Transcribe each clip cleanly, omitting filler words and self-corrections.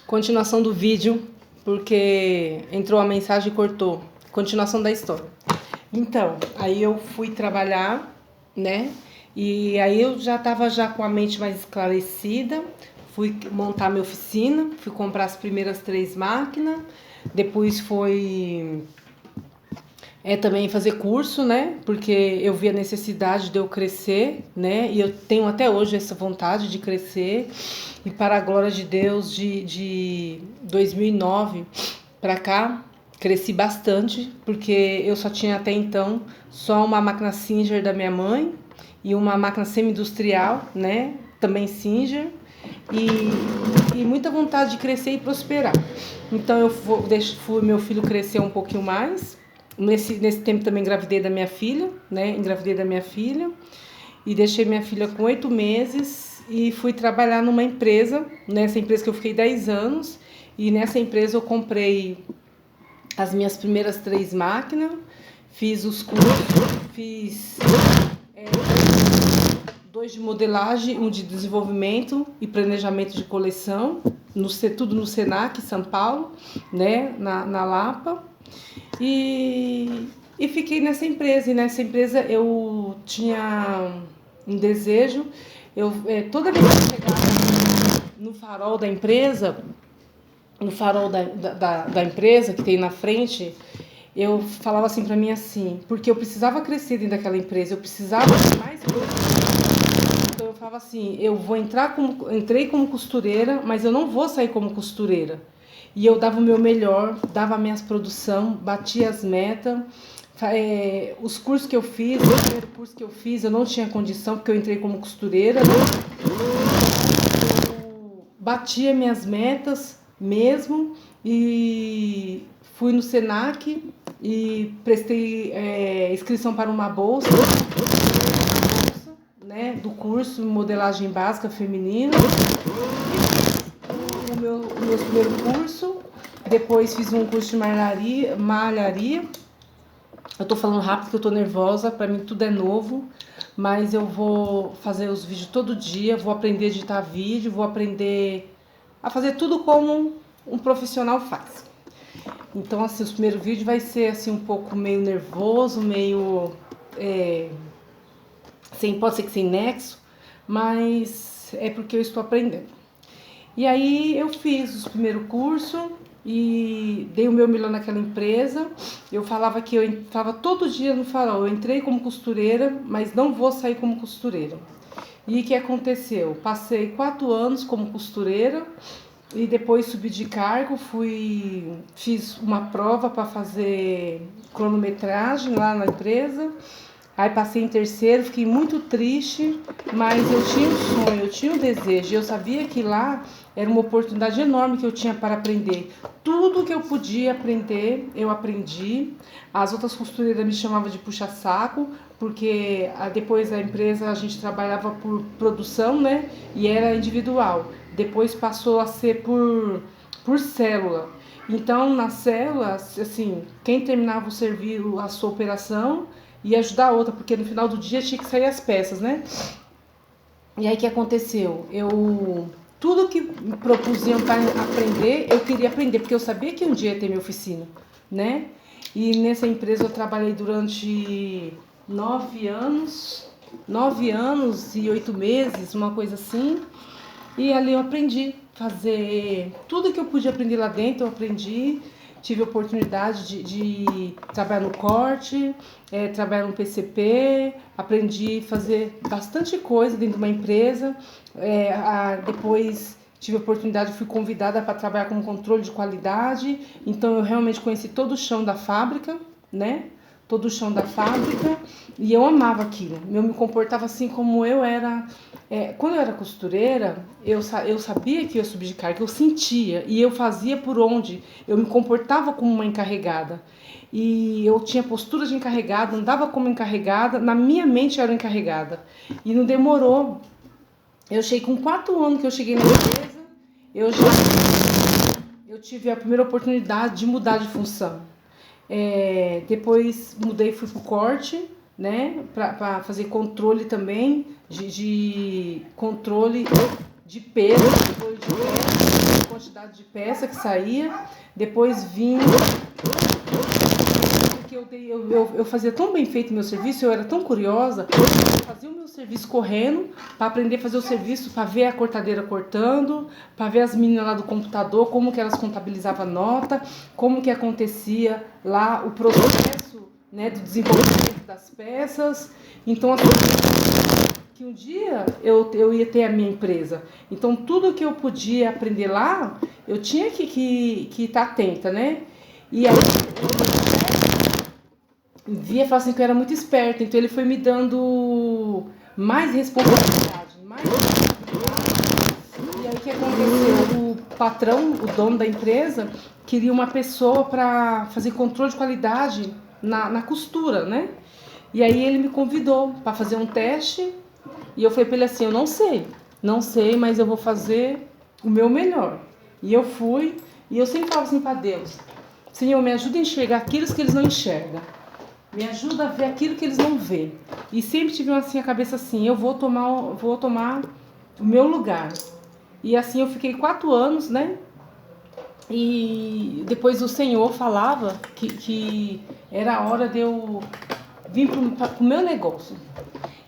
Continuação do vídeo, porque entrou a mensagem e cortou. Continuação da história. Então, aí eu fui trabalhar, né? E aí eu já estava já com a mente mais esclarecida. Fui montar minha oficina, fui comprar as primeiras 3 máquinas. Depois foi também fazer curso, né? Porque eu vi a necessidade de eu crescer, né? E eu tenho até hoje essa vontade de crescer. E para a glória de Deus, de 2009 para cá, cresci bastante, porque eu só tinha até então só uma máquina Singer da minha mãe e uma máquina semi-industrial, né? Também Singer. E muita vontade de crescer e prosperar. Então eu fui meu filho crescer um pouquinho mais. Nesse tempo também engravidei da minha filha, né? Engravidei da minha filha e deixei minha filha com 8 meses e fui trabalhar numa empresa, nessa empresa que eu fiquei 10 anos. E nessa empresa eu comprei as minhas primeiras 3 máquinas, fiz os cursos, fiz 2 de modelagem, um de desenvolvimento e planejamento de coleção, tudo no Senac, São Paulo, né? Na Lapa. E fiquei nessa empresa. E nessa empresa eu tinha um desejo. Toda vez que eu chegava no farol da empresa, no farol da empresa que tem na frente, eu falava assim pra mim assim, porque eu precisava crescer dentro daquela empresa, eu precisava de mais coisas. Então eu falava assim, entrei como costureira, mas eu não vou sair como costureira. E eu dava o meu melhor, dava a minha produção, batia as metas. Os cursos que eu fiz, o primeiro curso que eu fiz, eu não tinha condição, porque eu entrei como costureira, né? Eu batia minhas metas mesmo e fui no Senac e prestei inscrição para uma bolsa, né, do curso Modelagem Básica Feminina. O meu primeiro curso, depois fiz um curso de malharia. Eu tô falando rápido porque eu tô nervosa, pra mim tudo é novo, mas eu vou fazer os vídeos todo dia, vou aprender a editar vídeo, vou aprender a fazer tudo como um profissional faz. Então, assim, os primeiros vídeos vai ser assim um pouco meio nervoso, meio pode ser que sem nexo, mas é porque eu estou aprendendo. E aí eu fiz os primeiros cursos e dei o meu melhor naquela empresa. Eu falava que eu estava todo dia no farol. Eu entrei como costureira, mas não vou sair como costureira. E o que aconteceu? Passei 4 anos como costureira e depois subi de cargo. Fiz uma prova para fazer cronometragem lá na empresa. Aí passei em terceiro, fiquei muito triste, mas eu tinha um sonho, eu tinha um desejo. Eu sabia que lá era uma oportunidade enorme que eu tinha para aprender. Tudo que eu podia aprender, eu aprendi. As outras costureiras me chamavam de puxa-saco, porque depois da empresa a gente trabalhava por produção, né? E era individual. Depois passou a ser por célula. Então, na célula, assim, quem terminava o serviço, a sua operação, e ajudar a outra, porque no final do dia tinha que sair as peças, né? E aí o que aconteceu? Tudo que me propusiam para aprender, eu queria aprender, porque eu sabia que um dia ia ter minha oficina, né? E nessa empresa eu trabalhei durante 9 anos e 8 meses, uma coisa assim. E ali eu aprendi a fazer tudo que eu podia aprender lá dentro, eu aprendi. Tive a oportunidade de trabalhar no corte, trabalhar no PCP, aprendi a fazer bastante coisa dentro de uma empresa. Depois tive a oportunidade, fui convidada para trabalhar como controle de qualidade, então eu realmente conheci todo o chão da fábrica, né? Todo o chão da fábrica, e eu amava aquilo. Eu me comportava assim como eu era. Quando eu era costureira, eu sabia que eu ia subir de carga, eu sentia, e eu fazia por onde. Eu me comportava como uma encarregada. E eu tinha postura de encarregada, andava como encarregada, na minha mente eu era encarregada. E não demorou. Eu cheguei com 4 anos que eu cheguei na empresa, eu tive a primeira oportunidade de mudar de função. Depois mudei, fui pro corte, né, para fazer controle também, de controle de peso, controle de peso, quantidade de peça que saía, depois vinha, porque eu fazia tão bem feito o meu serviço, eu era tão curiosa, eu fazia o meu serviço correndo, para aprender a fazer o serviço, para ver a cortadeira cortando, para ver as meninas lá do computador, como que elas contabilizavam a nota, como que acontecia lá o processo, né, do desenvolvimento das peças. Então, assim, que um dia eu ia ter a minha empresa. Então, tudo que eu podia aprender lá, eu tinha que estar atenta, né? E aí, via falar assim que eu era muito esperta, então ele foi me dando mais responsabilidade, mais responsabilidade. E aí o que aconteceu? O patrão, o dono da empresa, queria uma pessoa para fazer controle de qualidade na costura, né? E aí ele me convidou para fazer um teste e eu falei para ele assim, eu não sei, mas eu vou fazer o meu melhor. E eu fui, e eu sempre falo assim para Deus, Senhor, me ajuda a enxergar aquilo que eles não enxergam. Me ajuda a ver aquilo que eles não vêem. E sempre tive assim a cabeça assim, eu vou tomar o meu lugar. E assim eu fiquei 4 anos, né? E depois o Senhor falava que era a hora de eu vir para o meu negócio.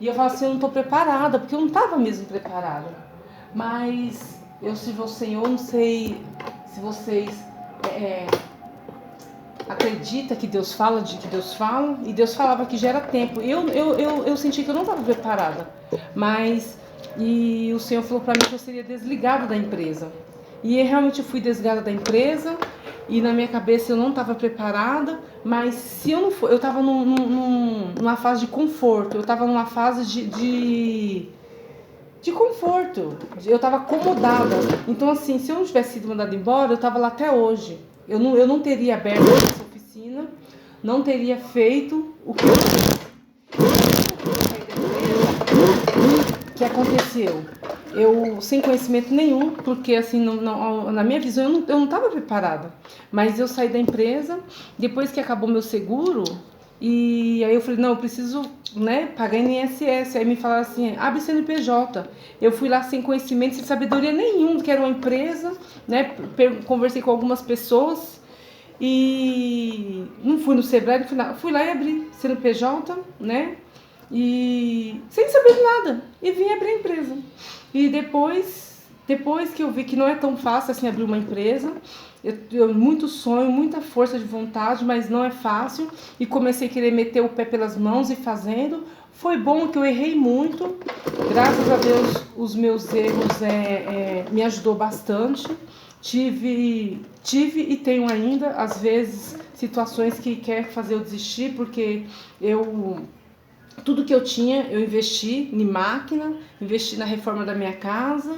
E eu falava assim, eu não estou preparada, porque eu não estava mesmo preparada. Mas eu sirvo ao Senhor, não sei se vocês acredita que Deus fala, e Deus falava que já era tempo. Eu senti que eu não estava preparada, e o Senhor falou para mim que eu seria desligada da empresa. E eu realmente fui desligada da empresa, e na minha cabeça eu não estava preparada, mas se eu não for, eu estava numa fase de conforto, eu estava numa fase de conforto, eu estava acomodada. Então assim, se eu não tivesse sido mandada embora, eu estava lá até hoje. Eu não teria aberto essa oficina, não teria feito o que eu fiz. O que aconteceu? Eu, sem conhecimento nenhum, porque assim, na minha visão eu não estava preparada. Mas eu saí da empresa, depois que acabou meu seguro, e aí eu falei, não, eu preciso, né, pagar INSS. Aí me falaram assim, abre CNPJ. Eu fui lá sem conhecimento, sem sabedoria nenhuma, que era uma empresa, né, conversei com algumas pessoas e não fui no Sebrae, fui lá e abri CNPJ, né, e sem saber de nada, e vim abrir a empresa. E depois que eu vi que não é tão fácil assim abrir uma empresa, eu muito sonho, muita força de vontade, mas não é fácil. E comecei a querer meter o pé pelas mãos e fazendo. Foi bom que eu errei muito. Graças a Deus, os meus erros me ajudou bastante. Tive e tenho ainda, às vezes, situações que quer fazer eu desistir, porque tudo que eu tinha, eu investi em máquina, investi na reforma da minha casa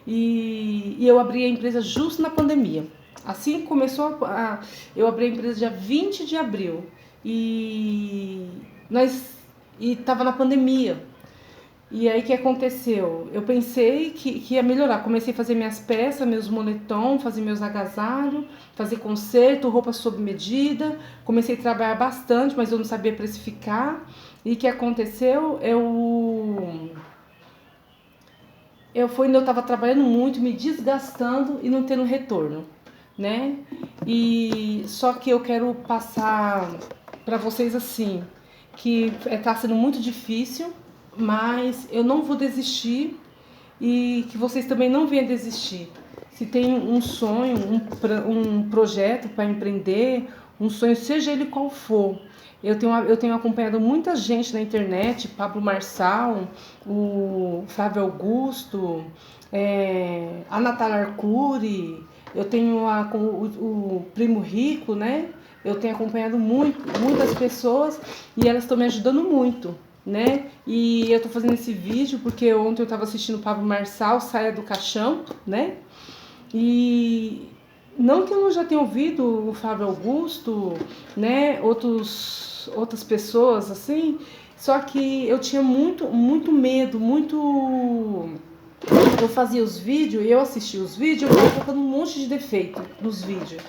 e eu abri a empresa justo na pandemia. Assim começou eu abri a empresa dia 20 de abril e estava na pandemia. E aí o que aconteceu? Eu pensei que ia melhorar. Comecei a fazer minhas peças, meus moletom, fazer meus agasalhos, fazer conserto, roupa sob medida. Comecei a trabalhar bastante, mas eu não sabia precificar. E o que aconteceu? Foi onde eu estava trabalhando muito, me desgastando e não tendo retorno, né? E só que eu quero passar para vocês assim, que está sendo muito difícil, mas eu não vou desistir e que vocês também não venham desistir. Se tem um sonho, um projeto para empreender, um sonho, seja ele qual for. Eu tenho acompanhado muita gente na internet, Pablo Marçal, o Flávio Augusto, a Natália Arcuri, eu tenho o Primo Rico, né? Eu tenho acompanhado muitas pessoas e elas estão me ajudando muito, né? E eu estou fazendo esse vídeo porque ontem eu estava assistindo o Pablo Marçal, Saia do Caixão, né? E não que eu não já tenha ouvido o Flávio Augusto, né? Outras pessoas assim, só que eu tinha muito medo, eu fazia os vídeos, eu assistia os vídeos, eu estava colocando um monte de defeito nos vídeos.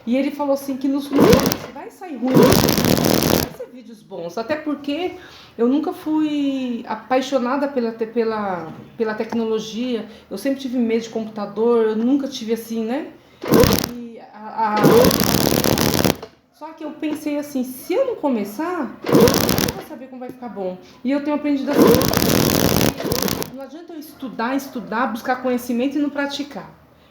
E ele falou assim que nos vídeos vai sair ruim, vai ser vídeos bons. Até porque eu nunca fui apaixonada pela tecnologia. Eu sempre tive medo de computador, eu nunca tive assim, né? E Só que eu pensei assim, se eu não começar, eu vou saber como vai ficar bom. E eu tenho aprendido assim, não adianta eu estudar, buscar conhecimento e não praticar.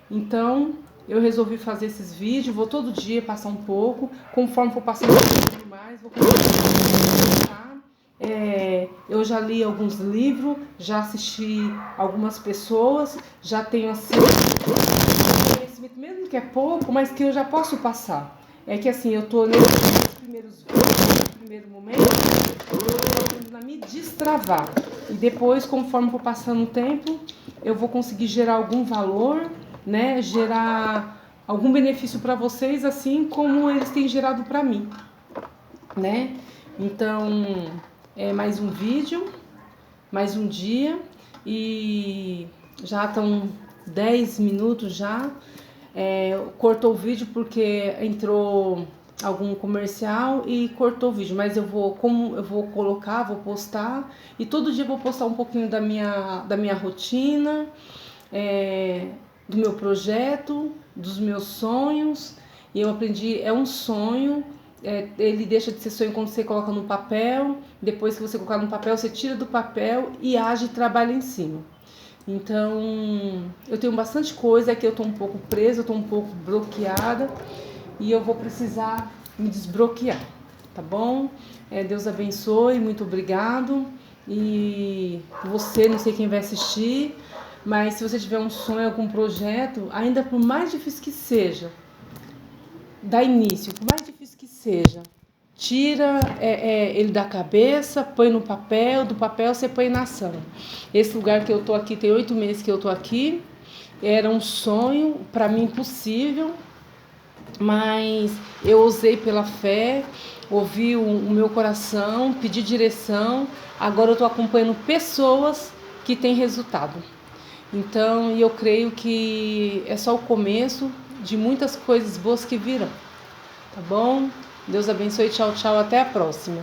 Então, eu resolvi fazer esses vídeos, vou todo dia passar um pouco, conforme for passando um pouco mais, vou começar. Eu já li alguns livros, já assisti algumas pessoas, já tenho assim, conhecimento, mesmo que é pouco, mas que eu já posso passar. É que assim, eu tô nesses primeiros vídeos, no primeiro momento, a me destravar. E depois, conforme for passando o tempo, eu vou conseguir gerar algum valor, né? Gerar algum benefício para vocês, assim como eles têm gerado para mim, né? Então, é mais um vídeo, mais um dia e já estão 10 minutos já. Cortou o vídeo porque entrou algum comercial e cortou o vídeo, mas como eu vou colocar, vou postar e todo dia eu vou postar um pouquinho da minha rotina, do meu projeto, dos meus sonhos. E eu aprendi, é um sonho, ele deixa de ser sonho quando você coloca no papel, depois que você colocar no papel, você tira do papel e age e trabalha em cima. Então, eu tenho bastante coisa que eu tô um pouco presa, eu tô um pouco bloqueada e eu vou precisar me desbloquear, tá bom? Deus abençoe, muito obrigado. E você, não sei quem vai assistir, mas se você tiver um sonho, algum projeto, ainda por mais difícil que seja, dá início, por mais difícil que seja, tira ele da cabeça, põe no papel, do papel você põe na ação. Esse lugar que eu tô aqui, tem 8 meses que eu tô aqui, era um sonho, para mim impossível, mas eu usei pela fé, ouvi o meu coração, pedi direção, agora eu tô acompanhando pessoas que têm resultado. Então, eu creio que é só o começo de muitas coisas boas que virão. Tá bom? Deus abençoe, tchau, tchau, até a próxima.